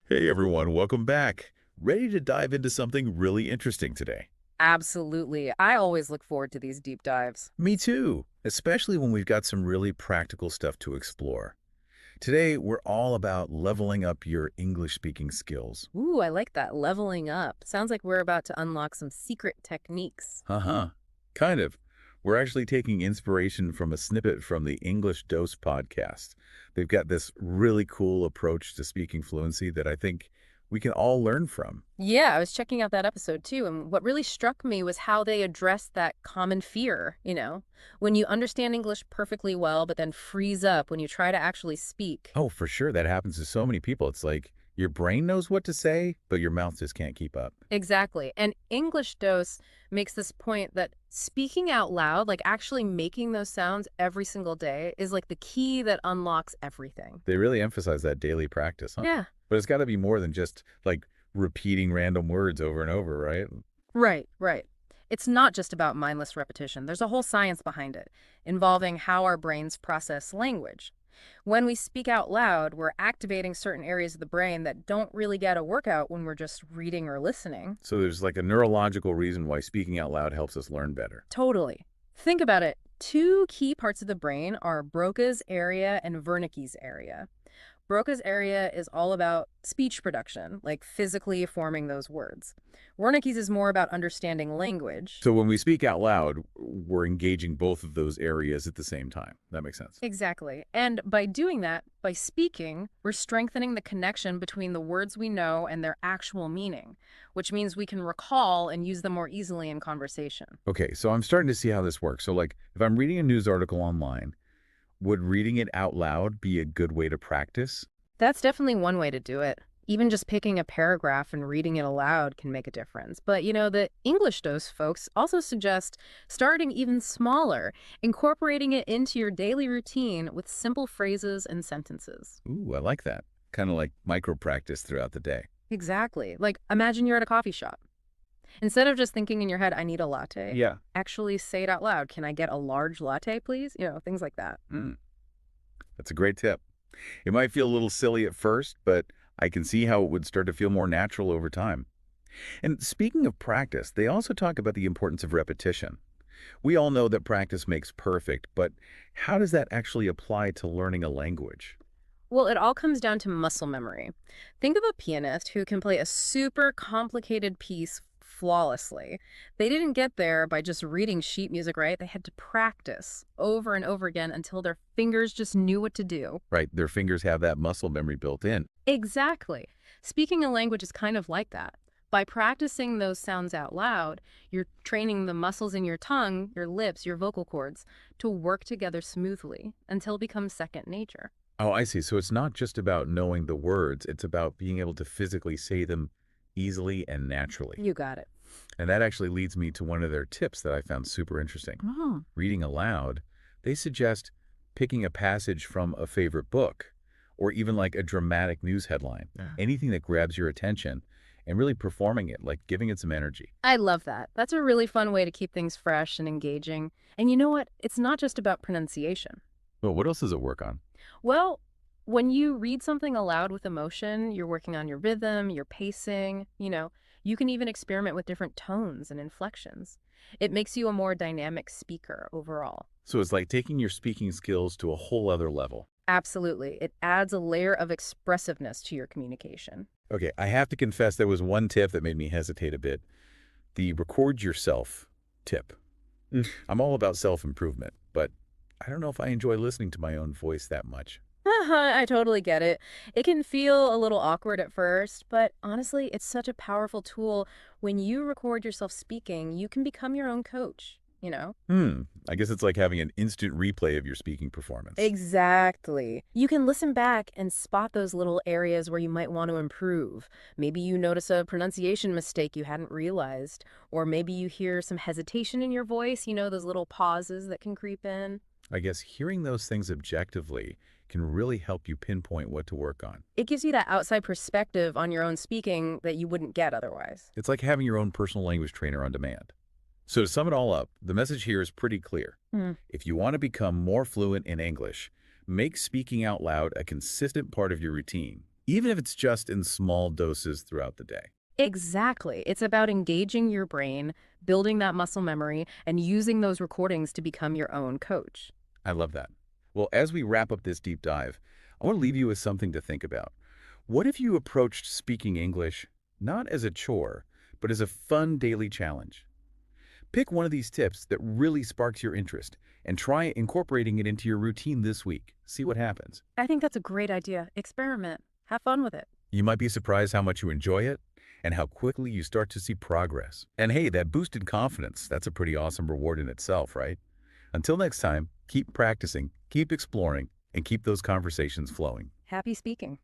Hey everyone, welcome back. Ready to dive into something really interesting today? Absolutely. I always look forward to these deep dives. Me too, especially when we've got some really practical stuff to explore. Today, we're all about leveling up your English speaking skills. Ooh, I like that. Leveling up. Sounds like we're about to unlock some secret techniques. Haha, kind of. We're actually taking inspiration from a snippet from the English Dose podcast. They've got this really cool approach to speaking fluency that I think we can all learn from. Yeah, I was checking out that episode too, and what really struck me was how they addressed that common fear, when you understand English perfectly well, but then freeze up when you try to actually speak. Oh, for sure. That happens to so many people. It's like your brain knows what to say, but your mouth just can't keep up. Exactly. And English Dose makes this point that speaking out loud, like actually making those sounds every single day, is like the key that unlocks everything. They really emphasize that daily practice, huh? Yeah. But it's got to be more than just like repeating random words over and over, right? Right, right. It's not just about mindless repetition. There's a whole science behind it, involving how our brains process language. When we speak out loud, we're activating certain areas of the brain that don't really get a workout when we're just reading or listening. So there's like a neurological reason why speaking out loud helps us learn better. Totally. Think about it. Two key parts of the brain are Broca's area and Wernicke's area. Broca's area is all about speech production, like physically forming those words. Wernicke's is more about understanding language. So when we speak out loud, we're engaging both of those areas at the same time. That makes sense. Exactly. And by doing that, by speaking, we're strengthening the connection between the words we know and their actual meaning, which means we can recall and use them more easily in conversation. Okay, so I'm starting to see how this works. So like if I'm reading a news article online, would reading it out loud be a good way to practice? That's definitely one way to do it. Even just picking a paragraph and reading it aloud can make a difference. But, the English dose folks also suggest starting even smaller, incorporating it into your daily routine with simple phrases and sentences. Ooh, I like that. Kind of like micro practice throughout the day. Exactly. Like, imagine you're at a coffee shop. Instead of just thinking in your head, I need a latte, Yeah. actually say it out loud. Can I get a large latte, please? Things like that. Mm, that's a great tip. It might feel a little silly at first, but I can see how it would start to feel more natural over time. And speaking of practice, they also talk about the importance of repetition. We all know that practice makes perfect, but how does that actually apply to learning a language? Well, it all comes down to muscle memory. Think of a pianist who can play a super complicated piece flawlessly. They didn't get there by just reading sheet music, right? They had to practice over and over again until their fingers just knew what to do. Right, their fingers have that muscle memory built in. Exactly. Speaking a language is kind of like that. By practicing those sounds out loud, you're training the muscles in your tongue, your lips, your vocal cords to work together smoothly until it becomes second nature. Oh, I see. So it's not just about knowing the words, it's about being able to physically say them easily and naturally. You got it. And that actually leads me to one of their tips that I found super interesting. Oh. Reading aloud, they suggest picking a passage from a favorite book or even like a dramatic news headline, Yeah. anything that grabs your attention and really performing it, like giving it some energy. I love that. That's a really fun way to keep things fresh and engaging. And you know what? It's not just about pronunciation. Well, what else does it work on? Well, when you read something aloud with emotion, you're working on your rhythm, your pacing, you can even experiment with different tones and inflections. It makes you a more dynamic speaker overall. So it's like taking your speaking skills to a whole other level. Absolutely. It adds a layer of expressiveness to your communication. Okay, I have to confess there was one tip that made me hesitate a bit. The record yourself tip. I'm all about self-improvement, but I don't know if I enjoy listening to my own voice that much. I totally get it. It can feel a little awkward at first, but honestly, it's such a powerful tool. When you record yourself speaking, you can become your own coach. I guess it's like having an instant replay of your speaking performance. Exactly. You can listen back and spot those little areas where you might want to improve. Maybe you notice a pronunciation mistake you hadn't realized, or maybe you hear some hesitation in your voice, those little pauses that can creep in. I guess hearing those things objectively can really help you pinpoint what to work on. It gives you that outside perspective on your own speaking that you wouldn't get otherwise. It's like having your own personal language trainer on demand. So to sum it all up, the message here is pretty clear. Mm. If you want to become more fluent in English, make speaking out loud a consistent part of your routine. even if it's just in small doses throughout the day. Exactly. It's about engaging your brain, building that muscle memory, and using those recordings to become your own coach. I love that. Well, as we wrap up this deep dive, I want to leave you with something to think about. What if you approached speaking English not as a chore, but as a fun daily challenge? Pick one of these tips that really sparks your interest and try incorporating it into your routine this week. See what happens. I think that's a great idea. Experiment. Have fun with it. You might be surprised how much you enjoy it and how quickly you start to see progress. And hey, that boosted confidence, that's a pretty awesome reward in itself, right? Until next time, keep practicing, keep exploring, and keep those conversations flowing. Happy speaking.